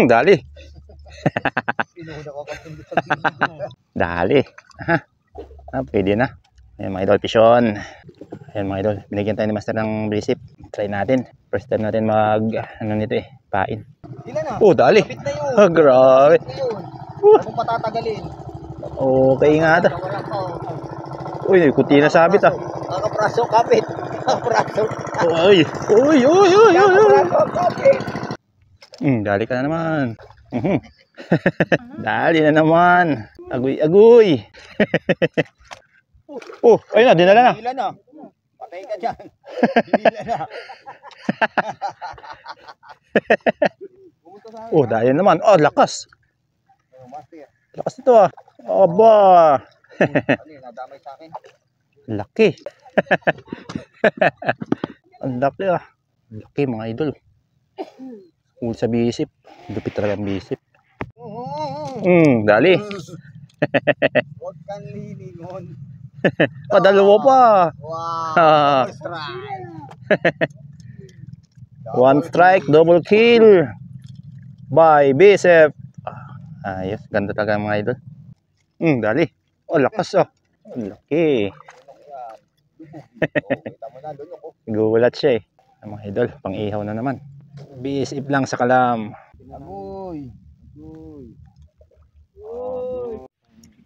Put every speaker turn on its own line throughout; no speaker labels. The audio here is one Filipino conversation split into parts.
Dali. Dali. Pwede na. Ayan mga idol, pisyon. Ayan mga idol, binigyan tayo ni Master ng brisip. Try natin. First time natin nito pain. Dali. Grabe.
Anong patatagalin?
Okay nga ito. Uy, kuti na sabit
Kakapraso, kapit. Kakapraso.
Uy. Dali ka na naman. Dali na naman. Agoy. Ayun na, dinala na.
Dinila na. Patay ka dyan. Dinila na.
Dali naman. Lakas. Lakas ito Aba.
Nadamay sa akin.
Laki. Ang laki Laki mga idol. Cool sa bisip. Lupit talaga ang bisip. Dali.
Huwag kang lilingon.
Dalawa pa.
Wow.
One strike, double kill by Bicep. Ayos, ganda talaga mga idol. Dali. Lakas laki. Gulat siya mga idol, pang ihaw na naman. Bicep lang sa kalam.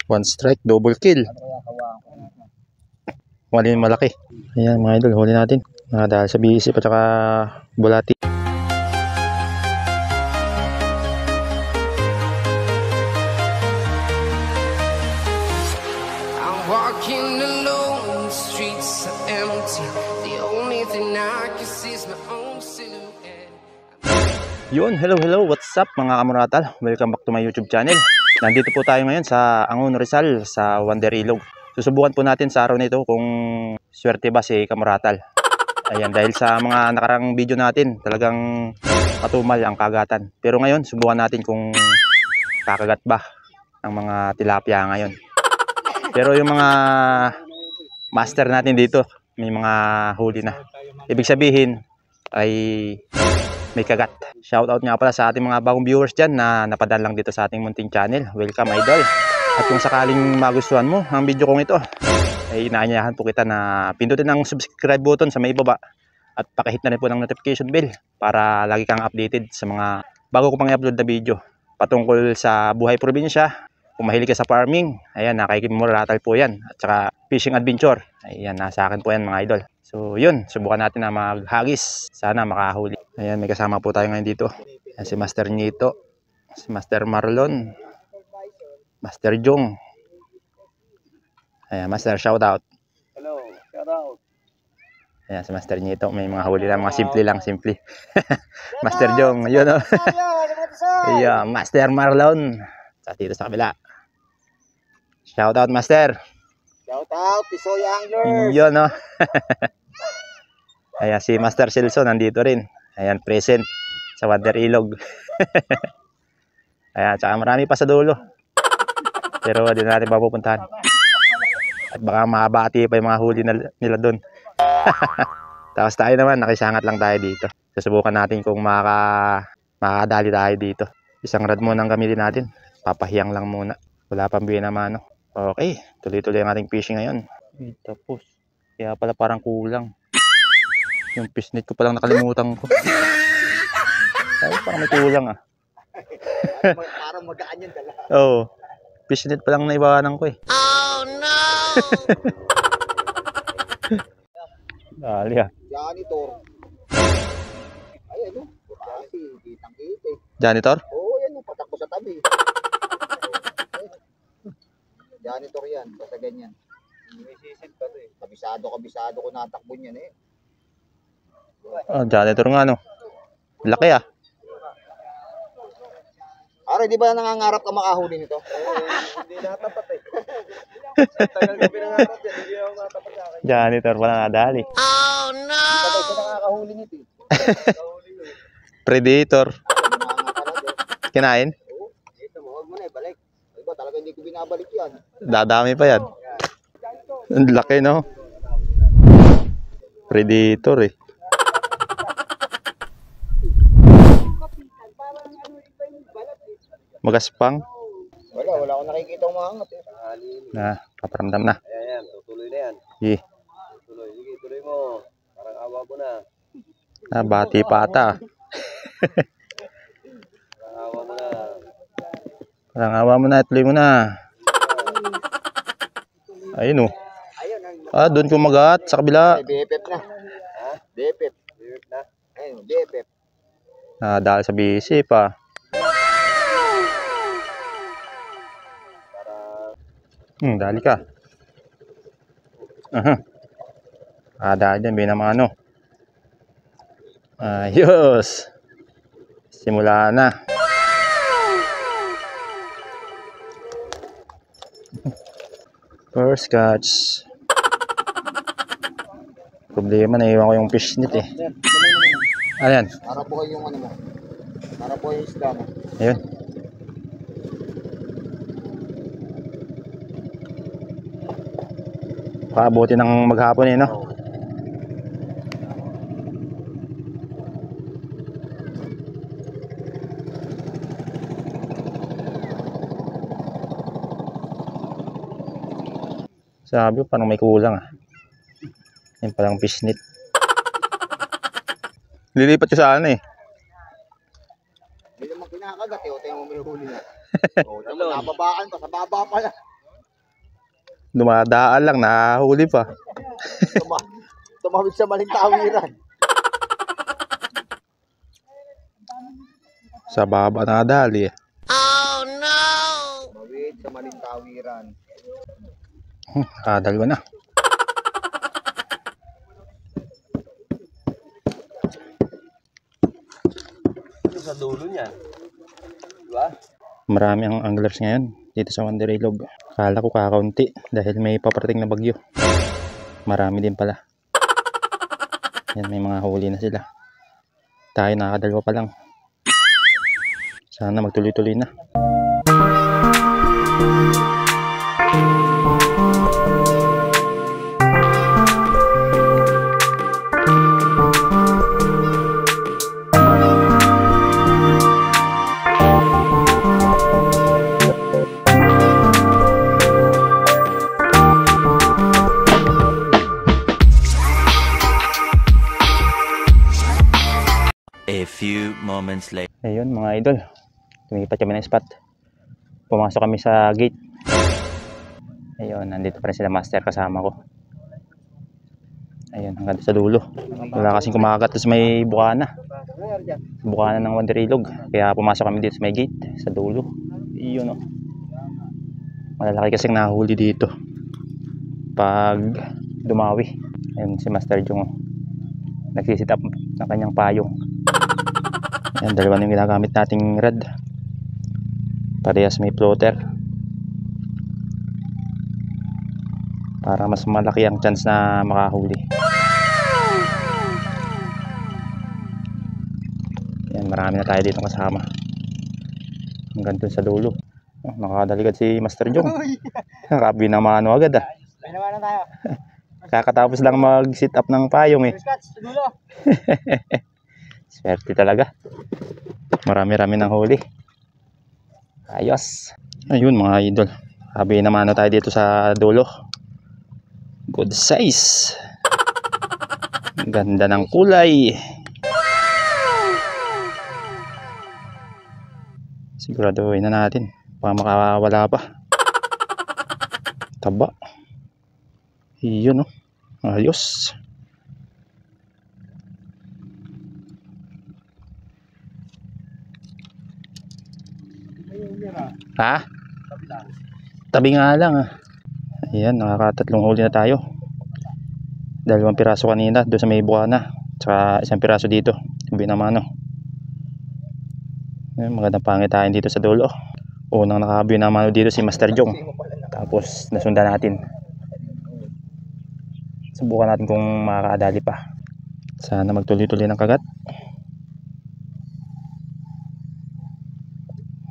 One strike, double kill. Wali malaki. Ayan mga idol, huli natin. Dahil sa bicep at saka bulati.
Walking alone, the streets are empty. The only thing I can see is my own silhouette.
Yun, hello, what's up mga kamuratal? Welcome back to my YouTube channel. Nandito po tayo ngayon sa Angon Rizal, sa Wonder Ilog. Susubukan po natin sa araw na ito kung swerte ba si kamuratal. Ayan, dahil sa mga nakarang video natin, talagang matumal ang kagatan. Pero ngayon, subukan natin kung kakagat ba ang mga tilapia ngayon. Pero yung mga master natin dito, may mga huli na. Ibig sabihin ay may kagat. Shoutout nga pala sa ating mga bagong viewers dyan na napadaan lang dito sa ating munting channel. Welcome idol. At kung sakaling magustuhan mo ang video kong ito, ay inaanyayahan po kita na pindutin ang subscribe button sa may baba. At pakihit na rin po ng notification bell para lagi kang updated sa mga bago ko pang i-upload na video. Patungkol sa buhay probinsya. Kung mahilig ka sa farming, ayan, nakikimuratal po yan. At saka fishing adventure, ayan, nasa akin po yan mga idol. So yun, subukan natin na maghagis. Sana makahuli. Ayan, may kasama po tayo ngayon dito. Ayan, si Master Nito, si Master Marlon, Master Jong. Ayan, Master shoutout.
Hello, shoutout.
Ayan, si Master Nito, may mga huli lang, mga simple lang, simple. Master Jong, yun o. Ayan, Master Marlon. Dito sa kabila. Shoutout Master.
Shoutout Tisoy Anglers.
Yun Ayan, si Master Silso nandito rin. Ayan, present sa Wonder Ilog. Ayan, tsaka marami pa sa dulo. Pero di na natin mapupuntahan. At baka makabati pa yung mga huli nila doon. Tapos tayo naman, nakisangat lang tayo dito. Susubukan natin kung makakadali tayo dito. Isang rad muna ang gamitin natin. Papahiyang lang muna. Wala pang buhay naman Okay, tuloy-tuloy ang ating fishing ngayon. Tapos, kaya pala parang kulang. Yung fish net ko palang nakalimutan ko. Parang may kulang
Parang magaan yan dala.
Oo. Fish net palang naibawanan ko
Oh no!
Dali
Janitor. Ay, kasi kitang-kita
Janitor?
Oo, yan patak ko sa tabi. Janitor yan, basta ganyan. May sisid pa to Kabisado ko natakbo niyan
Janitor nga Laki
Are, di ba nangangarap ka makahuli nito? Hindi natapat Tagal ko pinangarap yan, hindi ako natapat sa akin.
Janitor pala nadali.
Oh no!
Hindi ka nakakahuli nito
Predator. Kinain?
Oo, ito mo, huwag mo na ibalik. Diba, talaga hindi ko binabalik yan.
Dadami pa yan. Ang laki Predator Magaspang.
Wala akong nakikita umangat eh.
Na, paparamdam na.
Ayan, tutuloy na yan.
Sige.
Sige, tuloy mo. Parang awa mo na.
Ah, bati pa ata.
Parang awa mo na.
Parang awa mo na, tuloy mo na. Ayun oh. Ah, doon kumagat sa kabila.
BFF na. Ha? BFF. BFF na. Ayun, BFF.
Ah, dahil sa busy pa. Dali ka. Aha. Ah, dahil dyan, binamano. Ayos. Simula na. First catch. Problema, naiwan ko yung fish net eh. Ayan.
Para po yung ano mo. Para po yung isda mo.
Ayun. Paabuti ng maghapon eh, no? Sabi ko, parang may kulang ah. Yan palang fish net. Lilipat ko sa ano eh.
Hindi naman kinakagat eh. O tayo mo may huli na. O, nababaan pa. Sa baba pa na.
Dumadaan lang, nahuli pa.
Tumawid sa maling tawiran.
Sa baba na dali eh.
Oh no!
Tumawid sa maling tawiran.
Dalawa na.
Ito sa dulo niya. Diba?
Marami ang anglers ngayon dito sa Wonder Ilog. Akala ko kakaunti dahil may paparating na bagyo. Marami din pala. Yan, may mga huli na sila. Tayo nakakadalawa pa lang. Sana magtuloy-tuloy na.
A few moments later.
Ayun mga idol, lumipat kami ng spot. Pumasok kami sa gate. Ayun, nandito pa rin sila master kasama ko. Ayun, hanggang sa dulo. Wala kasing kumakagat sa may bukana. Bukana ng Wonder Ilog. Kaya pumasok kami dito sa may gate, sa dulo. Iyon oh. Malalaki kasing nahuli dito. Pag dumawi. Ayun si Master Jung oh. Nagsisit up ng kanyang payong. Yan, dalawa na yung ginagamit nating rod. Parehas may floater. Para mas malaki ang chance na makahuli. Yan, marami na tayo dito kasama. Hanggang dun sa dulo. Oh, nakadaligad si Master Jong. Nakabi na mano agad ah.
Pinawanan tayo.
Kakatapos lang mag-sit up ng payong eh.
Scotch, sa dulo.
Swerte talaga. Marami-rami ng huli. Ayos. Ayun mga idol. Habi naman na tayo dito sa dulo. Good size. Ganda ng kulay. Siguraduhin na natin. Baka makawala pa. Taba. Iyon oh. Ayos. Ha? Tabi nga lang ah. Ayan, nakakatatlong huli na tayo. 2 piraso kanina doon sa may bukana. Tsaka 1 piraso dito. Sabi naman oh. Ayan, magandang pangitain dito sa dulo. Unang nakabi naman dito si Master Jong. Tapos nasundan natin. Subukan natin kung makakadali pa. Sana magtuloy-tuloy ng kagat.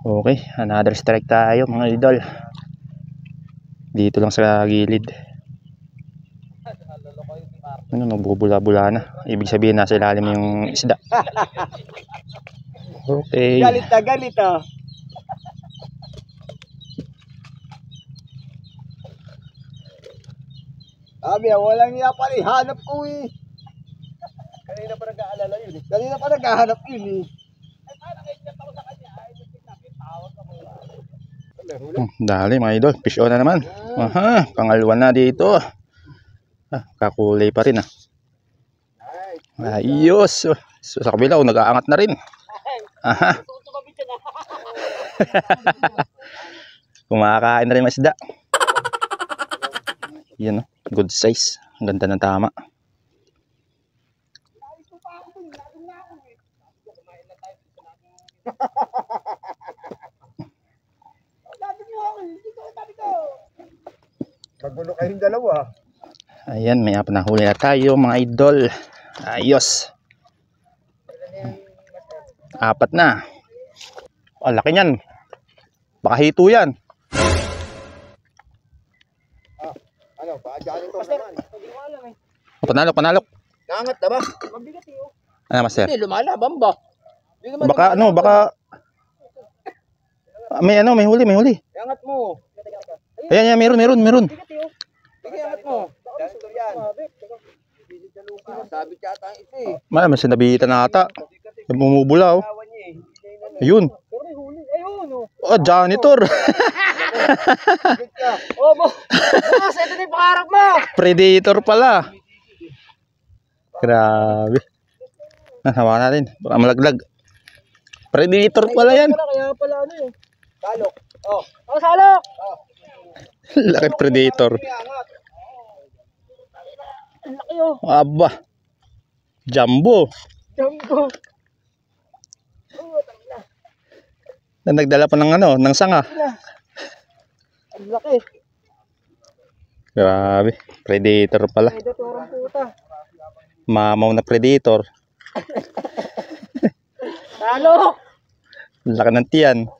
Okay, another strike tayo mga idol. Dito lang sa gilid. Ano, nagbubula-bula na. Ibig sabihin nasa ilalim yung isda. Okay.
Galit na galit ah. Abi, walang niya pala. Hanap ko eh. Kanina pa nag-aalala yun eh. Kanina pa naghahanap yun eh.
Dali mga idol, fish on na naman. Aha, pangalawa na dito. Kakulay pa rin ah. Ayos. So, sa kabila, nag-aangat na rin. Aha. Kumakain na rin ng isda. Yan oh, good size. Ang ganda ng tama.
Magulo kayong dalawa.
Ayan, may panahuli na tayo mga idol. Ayos. Apat na. Oh, laki niyan. Baka hito yan.
Ano, paadyanin ko naman.
Panalok.
Nangat na ba?
Ano, master?
Hindi, lumalaban ba?
Baka may huli.
Angat mo.
Ayan, meron.
Sige, angat mo. Ganito yan. Sabit yata ang isa eh.
May sinabitan na ata. Bumubula oh.
Awan niya eh.
Ayun. Oh, janitor.
Oh, boss, ito na yung pangarap mo.
Predator pala. Grabe. Hawakan natin. Baka malaglag. Predator pala yan.
Kaya pala ano eh. Salok. Oh, salok. Oh.
Laki predator.
Ang laki oh.
Aba. Jumbo. Na nagdala pa ng sanga.
Ang laki.
Grabe. Predator pala.
Predatorang puta.
Mamaw na predator.
Salok.
Laki ng tiyan.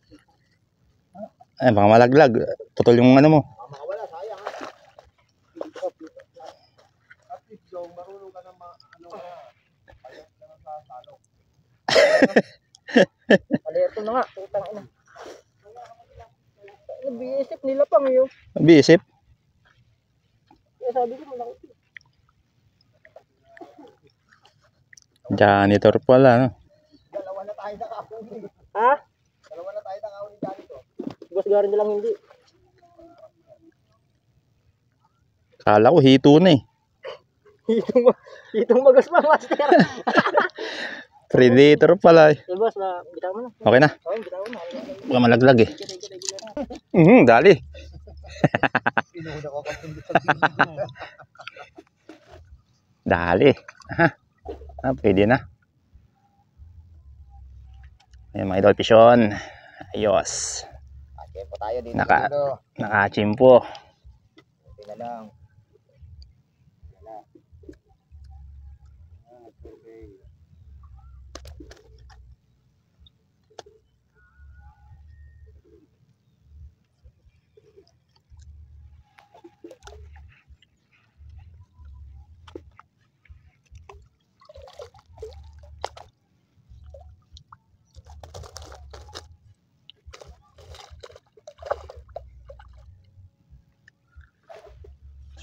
Ay, baka malaglag. Putol yung ano mo.
Makawala, sayang ha. At least yung marunong ka ng ayos ka ng salok. Alerto na nga, putang ina. Nabiisip nila pang yun.
Bisip.
Kaya sabi ko malaki.
Janitor pala, no?
Dalawa na tayo nakahuli. Ha? Dalawa na tayo nakahuli dito. Boss garin na lang hindi.
Kala ko hito na eh.
Hitong magas pa, master.
Predator pala eh.
Boss, bitaw mo na.
Okay na.
Oo, bitaw mo na.
Baka malaglag eh. Dali.
Pinuhula ko kasi
Dali. Aha. Pwede na. Ayan mga idol, pisyon. Ayos.
Okay po tayo dito.
Nakachimpo.
Okay na lang.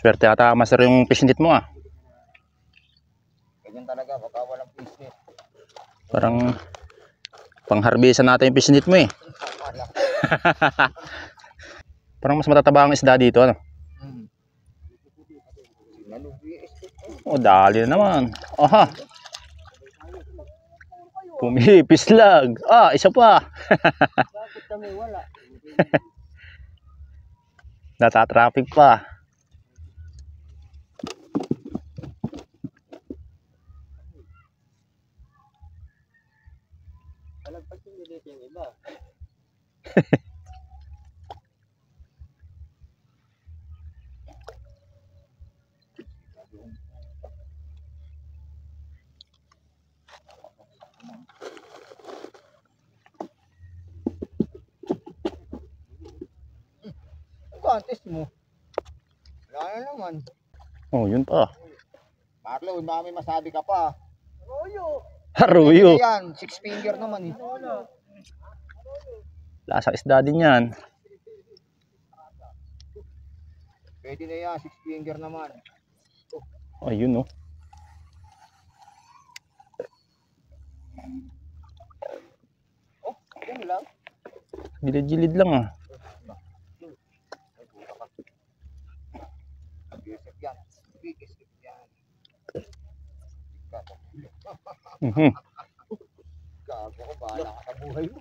Swerte ata master yung pisnit mo ah.
Ganyan talaga, baka walang pisnit.
Parang pangharbisan natin yung pisnit mo eh. Parang mas matataba ang isda dito ano. Oh, dali na naman. Aha. Pumipislag. Ah, isa pa.
Bakit kami wala?
Natatraffic pa.
Alagpag yung dito yung iba. Contest mo. Wala na naman.
Oh, yun pa.
Marlo, dami masabi ka pa. Royo.
Haruyo.
Yan, 6 finger naman eh.
Lasang isda din yan.
Pwede na yan, 6 finger naman.
Ayun oh.
Oh, yan lang.
Gilid-gilid lang ah.
Biisip yan. Biisip yan.
Mhm.
Gago ko, bahala ka sa buhay mo.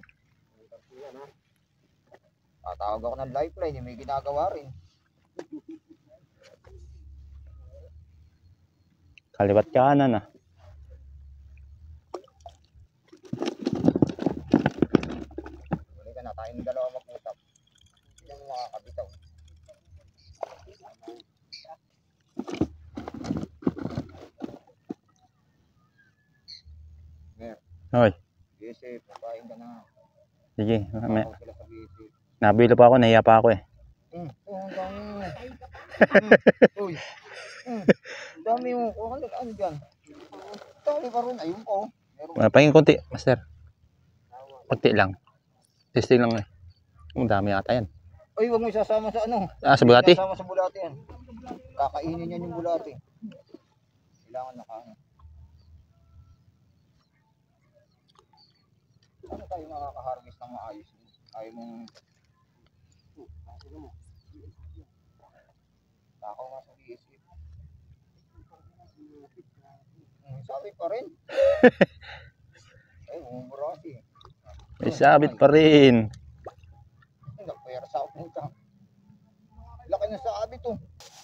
Tatawag ako ng lifeline, may ginagawa rin.
Kaliwat kanan ah.
Huli ka na, tayong dalawa mag-usap. Hindi mo makakabitaw.
Hoy,
Biisip, magkain ka na.
sige.
Tawag sila sa biisip.
Nabilo pa ako, nahiya pa ako eh.
Ang dami mo. Uy. Ang dami mo. Ano dyan? Dami pa rin. Ayun ko.
Pahingin konti, master. Konti lang. Testing lang eh. Ang dami yata yan.
Uy, huwag mo isasama sa ano.
Ah, sa bulati?
Isasama sa bulati yan. Kakainin yan yung bulati. Kailangan nakaano. Ano tayo makakaharvest ng maayos? Ayaw mong... Takaw nga sa biisip. Sabi pa rin. Ay, umurati.
May sabit pa rin.
Nagpwersa ako nito. Laki na sabit to.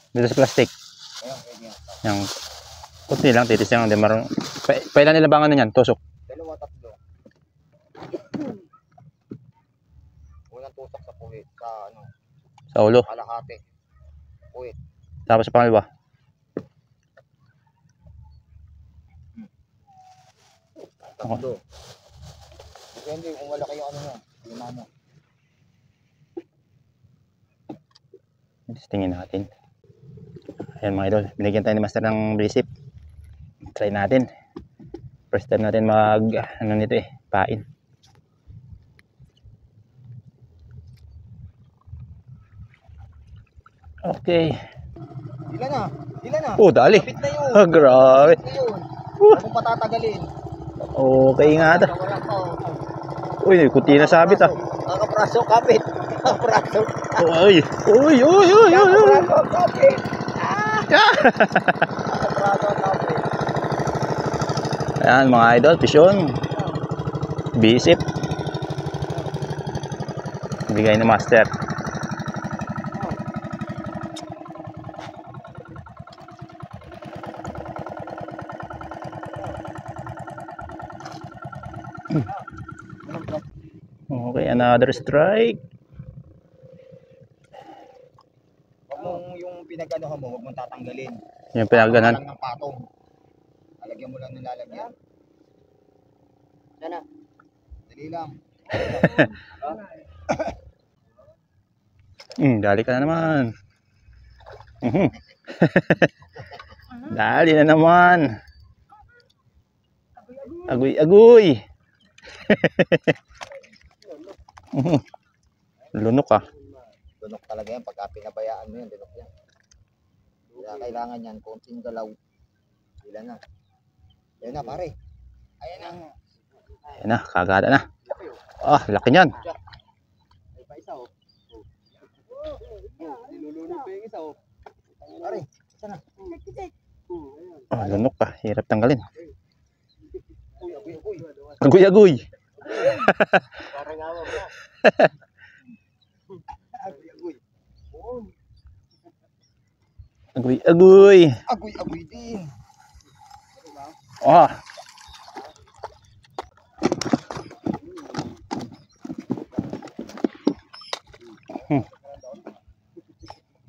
Dito sa plastic.
Ayan, pwede yan.
Yung konti lang, titis lang. Hindi marunong. Pailan nilabangan na yan? Tusok.
Dalawa, tatlo. Unang tusok sa puwit. Sa ano,
Sa ulo.
kalahati. Puwit.
Tapos sa pangalawa.
Tatlo. Depende kung wala kayo ano mo. Lima mo.
Tingin natin. Ayan mga idol. Binigyan tayo ni Master ng brisip. Try natin. First time natin mag ano nito eh. Pain. Okay.
Ilan na? Ilan na?
Oh, dali.
Kapit na yun.
Ah, grabe.
Kapit na yun. Huwag mong patatagalin.
Okay nga ata.
Wala pa.
Uy, kuti na sabit ah.
Kakapraso, kapit. Kakapraso.
Uy, uy, uy, uy, uy, uy.
Kakapraso, kapit. Kakapraso, kapit.
Ayan mga idol, pisyon. Bisip. Bigay ni Master. Okay, another strike.
Huwag mong yung pinag-ano mo, huwag mong tatanggalin.
Yung pinaganan.
Lang ng patong. Lalagyan mo lang ng lalagyan. Sana. Dali lang.
Dali ka na naman. Dali na naman. Agoy, agoy. Lunok ah.
Lunok talaga yan. Pagka pinabayaan mo yan, lunok yan. Kaya kailangan yan, konting galaw. Ilan na. Ayan na, pare. Ayan na.
Ayan na, kagada na. Ah, laki niyan.
Ay, pa isa, oh. Nilulunod pa yung isa, oh. Pare, isa na.
Ah, lunok ah. Hirap tanggalin.
Uy, agoy, agoy.
Agoy, agoy.
Parang awa mo. Agoy, agoy.
Agoy, agoy.
Agoy, agoy din.
Ah.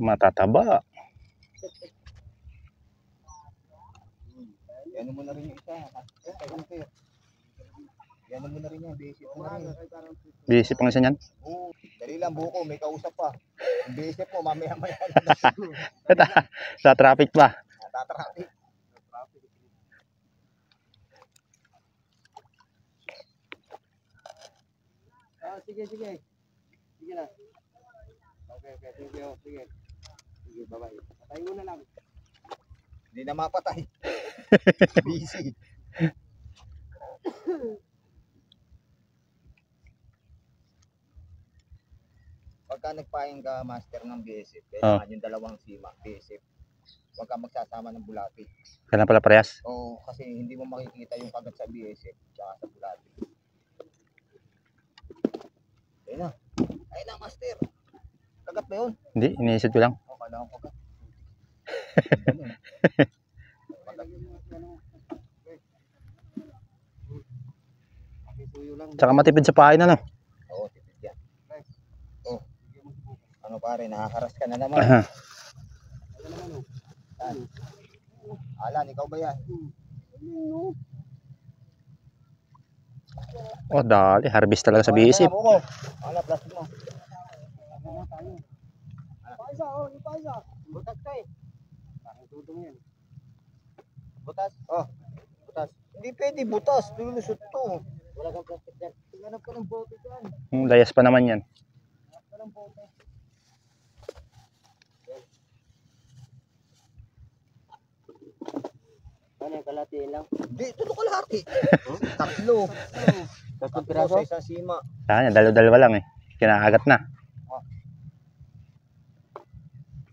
Matataba.
Yan mo na rin yung isa. Unfair. Yan mo na rin yan. Basic mo na rin.
Busy pang isa niyan.
Oo. Dali lang buko. May kausap pa. Yung basic mo, mamaya-maya
Sa traffic pa.
natatraffic. Sige, sige. Sige na. Okay, okay. Thank you. Sige. Sige, bye-bye. Patayin mo na lang. Hindi na mapatay. Busy. Pagka nagpaing ka master ng BSF, kailangan yung dalawang sima, BSF. Huwag ka magsasama ng bulati.
Kailan pala parehas?
Oo, kasi hindi mo makikita yung kagat sa BSF tsaka sa bulati. Ayun na master. Kagat ba yun?
Hindi, iniisip ko lang.
O, kailangan ko kagat.
Tsaka matipid sa pain ano.
Oo, tipid yan. Oh. Ano pare, nakakaras ka na naman. Alan, ikaw ba yan?
Oh, dali. Harvest talaga sa BSF.
Ala, plastic mo. Butas ka eh. Butas? Oh, butas. Hindi pwede butas. Lulusot to. Wala kang plastic dyan. Tingnan ko ng bote dyan.
Layas pa naman yan.
Ano yung kalati lang? Hindi, ito na kalati. Tatlo. Tatlo sa isang sima.
Saan yan? Dalawa lang eh. Kinakagat na.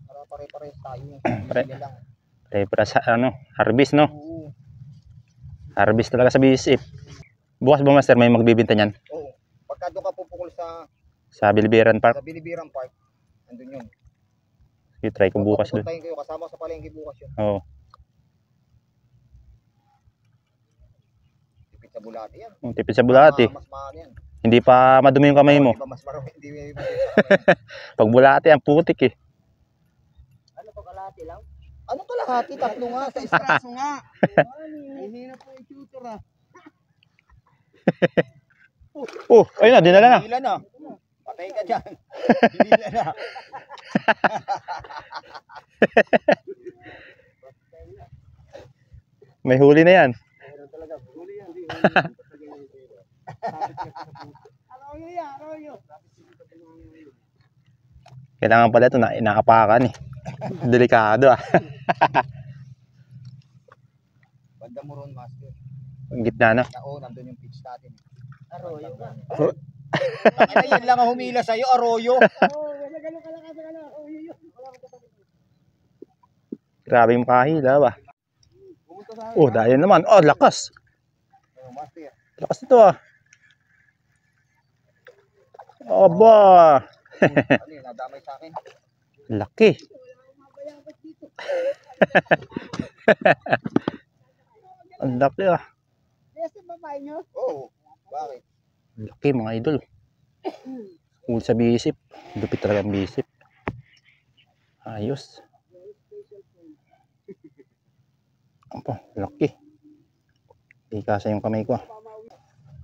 Para pare-pares tayo.
Pare.
Sila lang.
Para sa ano, harvest no?
Oo.
Harvest talaga sa BSF. Bukas ba master may magbibinta niyan?
Oo. Pagka doon ka pupukol
Sa Bilibiran Park.
sa Bilibiran Park, andun yun.
Sige, try ko bukas doon.
Pupuntahin kayo, kasama sa palengke bukas yun.
Oo.
Tipid sa bulati yan.
Tipid sa bulati.
Mas mahal yan.
Hindi pa madumi yung kamay mo.
Hindi pa mas marami, hindi pa sa kamay.
Pag bulati, ang putik eh.
Ano to, kalahati lang? Ano kalahati? Tatlo nga, sa espresso nga. Hindi na po yung tutor ah.
Oh, ayun na, dinala na.
Hinila na. Patay ka dyan. Hinila na.
May huli na yan.
Meron talaga. Huli yan. Arroyo yan, arroyo.
Kailangan pala ito na inaapakan eh. Delikado ah.
Banda mo ron, master.
Ang gitna na.
Oo, nandun yung pitch natin. Arroyo nga.
Oh.
Ano yan lang ang humila sa'yo, arroyo.
Grabe yung kahila ba. Oh, dahil naman. Oh, lakas.
Master.
Lakas ito ah. Aba.
Ano yun, nadamay sa akin.
Laki. Ang laki ah.
Oo. Bakit?
Laki mga idol. Cool sa BSF. Lupit talaga ang BSF. Ayos. Apa, laki. Di kasa yung kamay ko.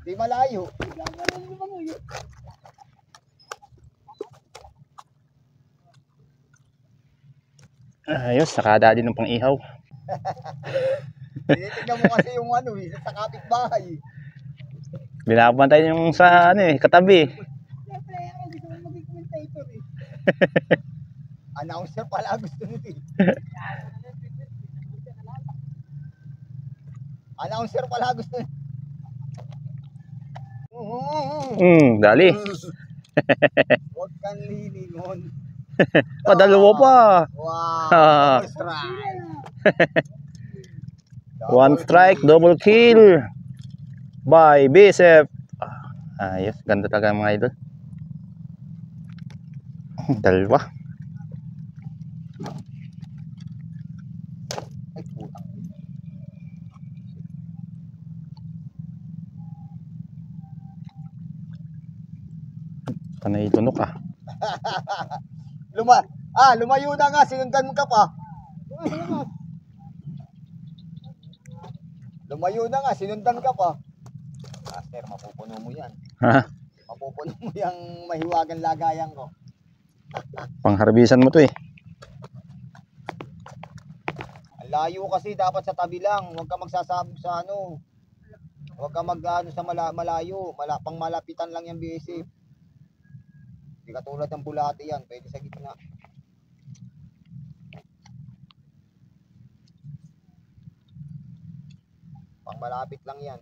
Di malayo.
Ayos, nakada din ng pang-ihaw.
Tinitignan mo kasi yung ano eh, sa kapitbahay.
Binabantay yung sa ano eh, katabi.
Siyempre, ako gusto mo maging commentator eh. Announcer pala gusto nito eh. Announcer pala gusto nito.
Dali.
Huwag kang lilingon.
Oh, dalawa pa.
Wow. Double strike.
One strike, double kill. By BSF. Ayos, ganda talaga mga idol. Dalawa.
Ay, putang.
Panay tunok ah.
Lumayo na nga, sinundan ka pa. Lumayo na nga, sinundan ka pa. Master, mapupuno mo yan.
Ha?
Mapupuno mo yung mahiwagang lagayan ko.
Pangharbisan mo to eh.
Ang layo kasi, dapat sa tabi lang. Huwag ka magsasabog sa ano. Huwag ka mag-ano sa malayo. Pang malapitan lang yung BSF. Hindi katulad ng bulati yan. Pwede sa gitna. Pang malapit lang yan.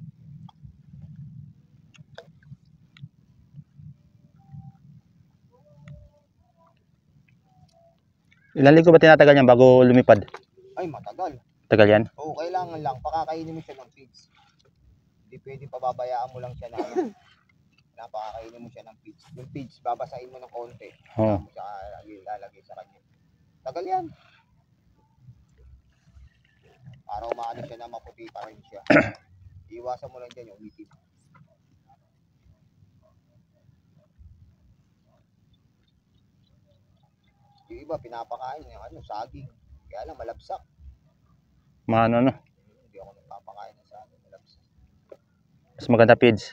Ilan linggo ba tinatagal yan bago lumipad?
Ay, matagal.
Tagal yan?
Oo, kailangan lang. Pakakainin mo siya ng feeds. Hindi pwede pababayaan mo lang siya na ano. Napakakainin mo siya ng feeds. Yung feeds, babasahin mo ng konti.
Oo.
Mo siya ilalagay sa kanya. Tagal yan. Para umaano siya na maputi pa rin siya. Iwasan mo lang dyan yung umitim. Yung iba, pinapakain yung ano, saging. Kaya lang, malabsak.
Maano ano?
Hindi ako nagpapakain ng saging, malabsak.
Mas maganda feeds.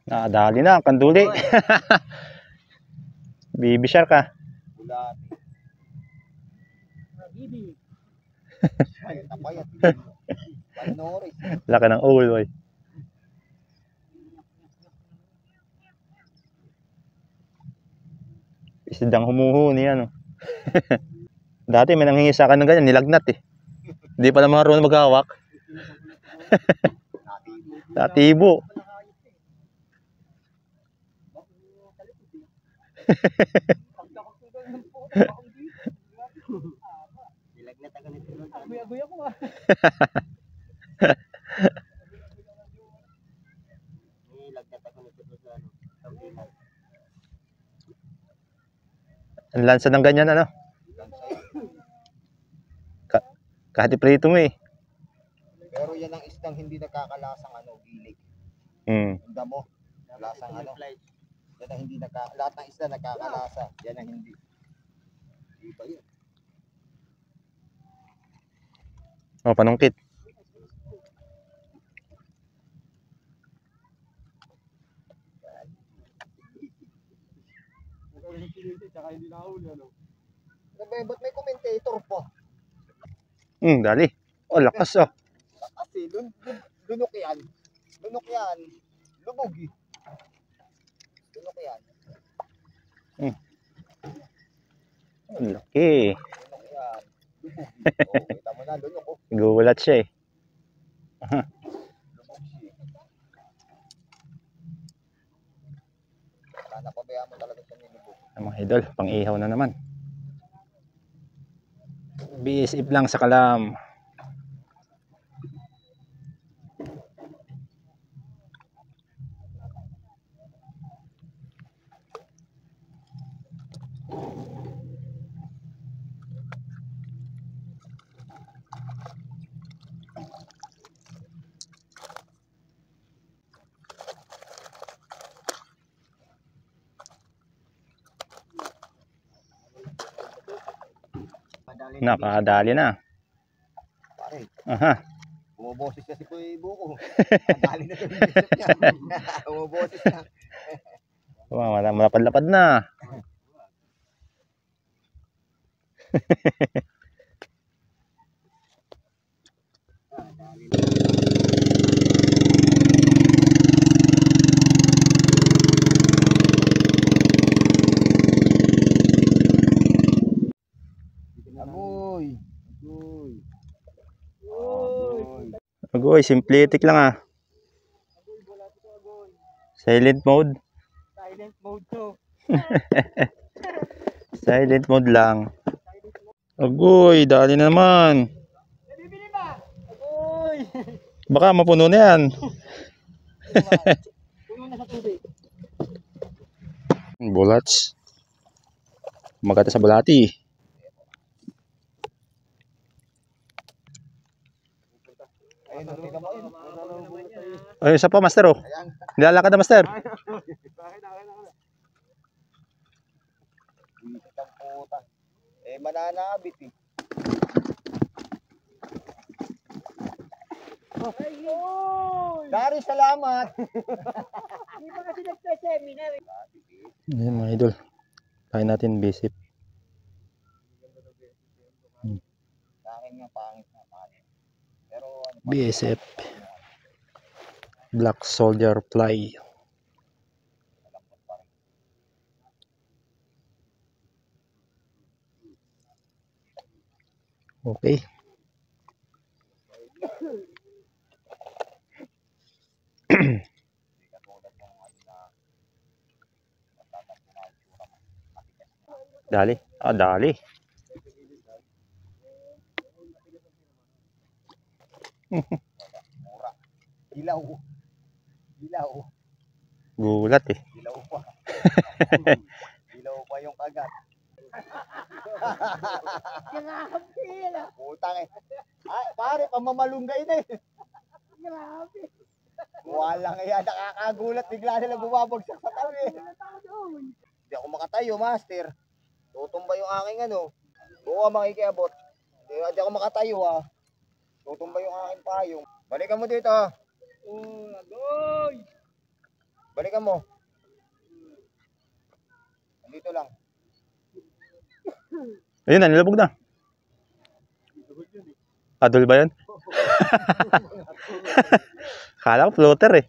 Nakadali na ang kanduli. Baby shark ah.
Bulat. Ay, napayat. Palnores.
Laki ng ulo boy. Isidang humuhuni ano. Dati may nanghingi sa akin ng ganyan, nilagnat eh. Hindi pala marunong maghawak. Natibo.
Nilagnat ang ganito.
Agoy ako ah.
Nilagnat ang ganito sa ano. Sambilan.
Ang lansa ng ganyan ano. Kahit iprito mo eh.
Pero yan ang isdang hindi nagkakalasang ano, gilig.
Hmm.
Ang damo. Lasang ano. Yan ang hindi lahat ng isda nagkakalasa. Yan ang hindi. Iba yun.
Oh, panungkit.
Ba't may commentator pa?
Dali. Oh, lakas oh.
Kasi lunok yan. Lunok yan. Lubog eh. Lunok yan.
Ang laki.
Lunok yan. Lubog eh. Oh, kita mo na, lunok oh.
Gulat siya eh.
Lubog siya. Sana pabayaan mo talaga siya nilubog.
Ang mga idol, pang ihaw na naman. BSF lang sa kalam. Nakadali na.
Pare,
Aha.
bumoboses kasi po yung buko. Dali na ito yung bisip niya. Bumoboses na.
Wow, malapad-lapad na.
Agoy. Agoy.
Agoy, simplistic lang ah. Silent mode.
Silent mode to.
Silent mode lang. Agoy, dali na naman.
Bibili ba? Agoy!
Baka mapuno na yan.
Puno na sa tubig.
Bulats. Magata sa bulati.
Ayun, tingnan mo yun.
Ay, isa pa, master oh.
Ayan.
Nilalakad na, master.
Bisit ang puta. Eh, mananabit eh. Dari, salamat.
Hindi pa kasi nagpe-seminar.
Ayan mga idol. Kain natin basic.
Sa akin nga pangit na pangit. Pero ano pa?
BSF. Black Soldier Fly. Okay. Dali. Ah, dali.
Mura. Ilaw. Ilaw.
Gulat eh.
Ilaw pa. Ilaw pa yung kagat.
Grabe.
Putang eh. Ay, pare, pamamalunggay na eh.
Grabe.
Walang iya, nakakagulat. Bigla sila bumabagsak sa tabi. Hindi ako makatayo, master. Tutumba yung aking ano. Oo, makikiabot. Hindi ako makatayo ha. Tutumba yung aking payong. Balikan mo dito ha.
Oh, agoy.
Balikan mo. Dito lang.
Ayun na, nilabog na. Adol ba yun? Kala ko floater eh.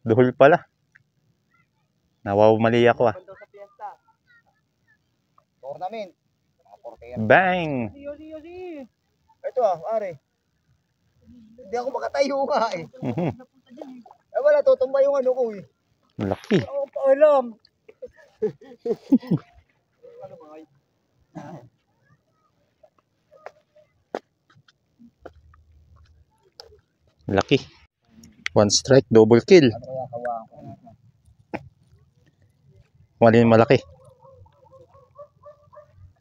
Duhol pala. Mali ako ah.
Bando sa piyesta.
Tournament. Mga portero.
Bang!
Yosi.
Ito ah, pare. Hindi ako makatayo nga eh.
Mhm.
Eh wala, tutumba yung ano ko eh.
Laki.
Oo, paalam.
Laki. One strike, double kill.
Ano kaya kawang ko?
Wala yung malaki.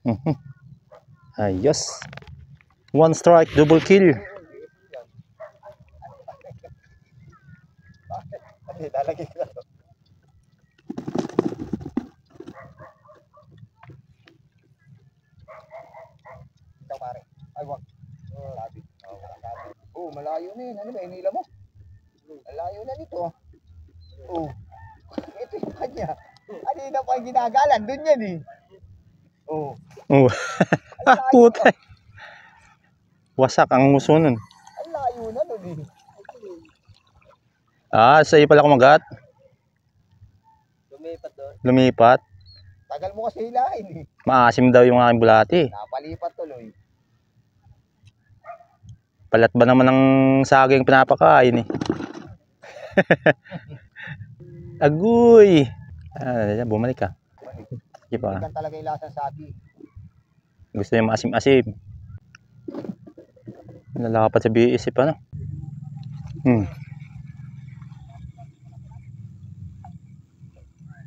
Mhm. Ayos. One strike, double kill.
Hindi, lalagay ko lang. Ito pare. Ay wag. Sabi. Oh, malayo na yun. Ano ba, inila mo? Malayo na nito. Oh. Ito yung kanya. Kanina pa yung ginagalan. Doon yan eh. Oh.
Oh. Ah, puta. Wasak ang muso nun.
Ang layo na doon eh.
Ah, sa iyo pala kumagat.
Lumipat doon.
Lumipat.
Tagal mo kasi hilahin eh.
Maasim daw yung aking bulati.
Napalipat tuloy.
Palat ba naman ng saging pinapakain eh. Agoy. Ah, bumalik ka. Sige pa.
Ikan talaga yung lasang sabi.
Gusto niya maasim-asim. Nalakapat sa BSC pa no.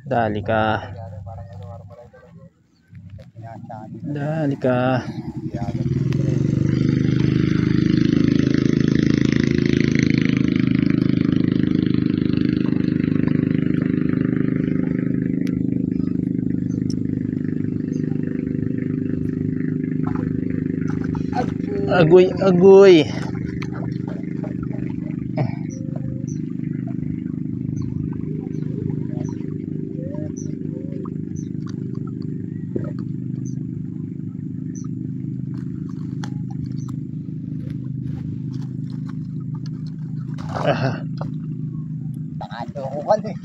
Dali ka.
Parang ano, normal ito. Pinasaan.
Dali ka. Agoy, agoy.
Nakaloko ka na eh.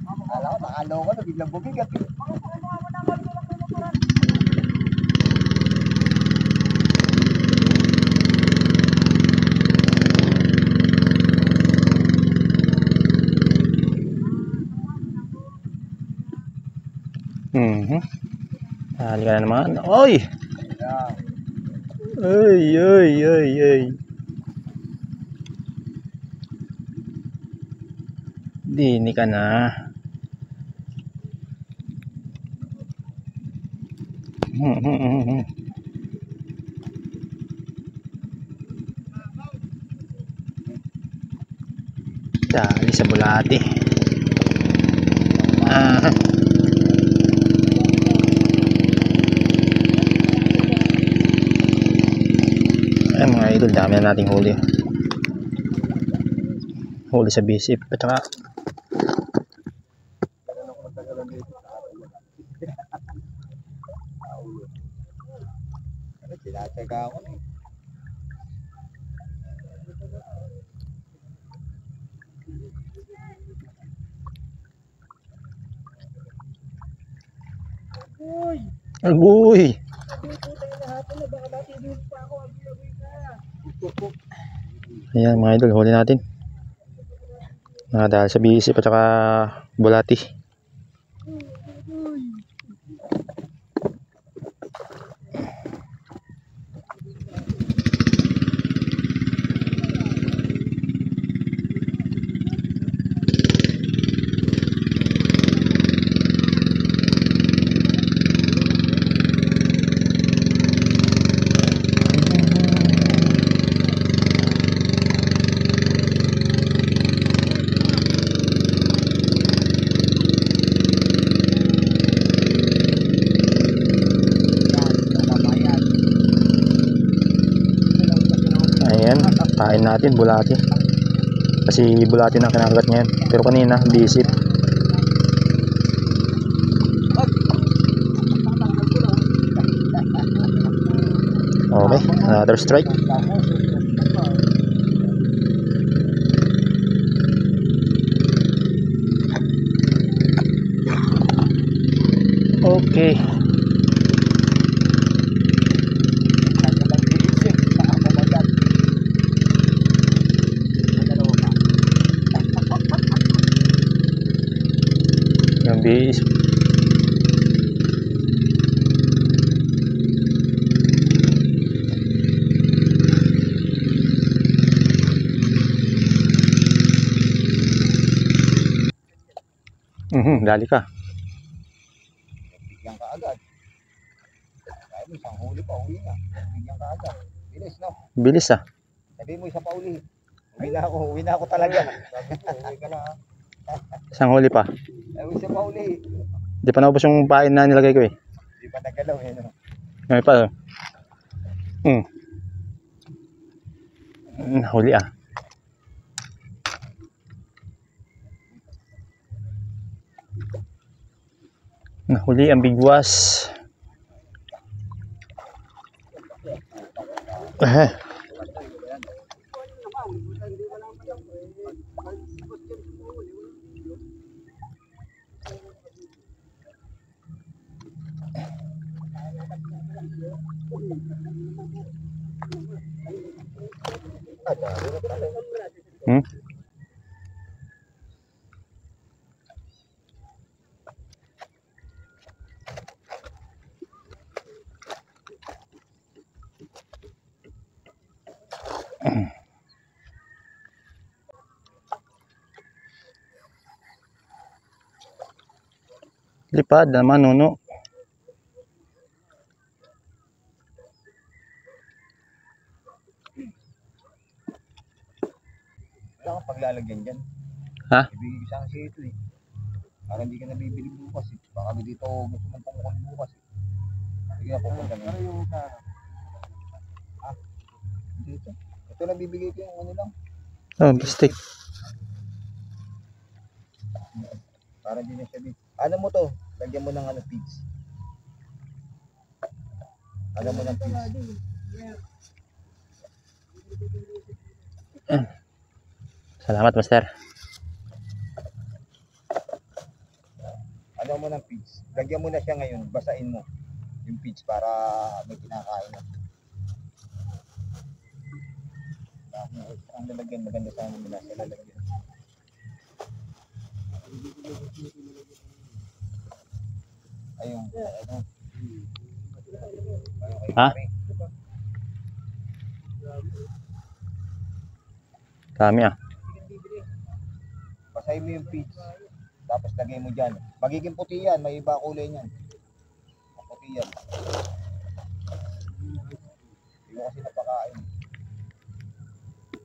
Alam ko, nakaloko na. Biglang bumigat eh.
Dali ka na naman. Oy!
Yan.
Ay, ay, ay, ay. Dini ka na. Dali sa bulati. Ah. Ay mga idol, dami na nating huli. Huli sa bisip at saka
Sinatsaga ako na eh.
Uy.
agoy.
Putang na hapon na. Baka matibig pa ako. Agoy ka.
Ayan mga idol, huli natin. Dahil sa BC at saka bulati. Ayan, kain natin bulati. Kasi bulati na kinakagat ngayon. Pero kanina, bisit. Okay, another strike. Okay. Yung bis. Dali ka.
Bigyan ka agad. Kaya mo isang huli pa, uwi na. Bigyan ka agad. Bilis, no?
Bilis ah.
Sabi mo isa pa uli. Uwi na ako talaga. Sabi ko, uwi ka na.
Isang huli pa.
Ay, isa pa uli.
Di pa naubos yung pain na nilagay ko eh.
Hindi pa nagalaw eh, no?
Ngayon pa. Huli ah. Nahuli ang bigwas. Hmm? Lipad naman, nuno.
Wala kang paglalagyan dyan.
Ha?
Ibigay ko sa kasi ito eh. Para hindi ka nabibili bukas eh. Baka dito gusto mong pumukul bukas eh. Sige na pupunta na. Ah, dito. Ito nabibigay ko yung ano lang.
Oh, plastic.
Para di na siya dito. Ano mo to? Lagyan mo ng ano, pigs. Lagyan mo ng pigs.
Salamat, master.
Ano mo ng pigs. Lagyan mo na siya ngayon. Basain mo yung pigs para may kinakain na. Ang lalagyan maganda sana nila sa lalagyan. Ayun. Ano?
Ha? Dami ah.
Basahin mo yung pigs. Tapos lagay mo dyan. Magiging puti yan. May iba kulay niyan. Puti yan. Hindi ko kasi napakain.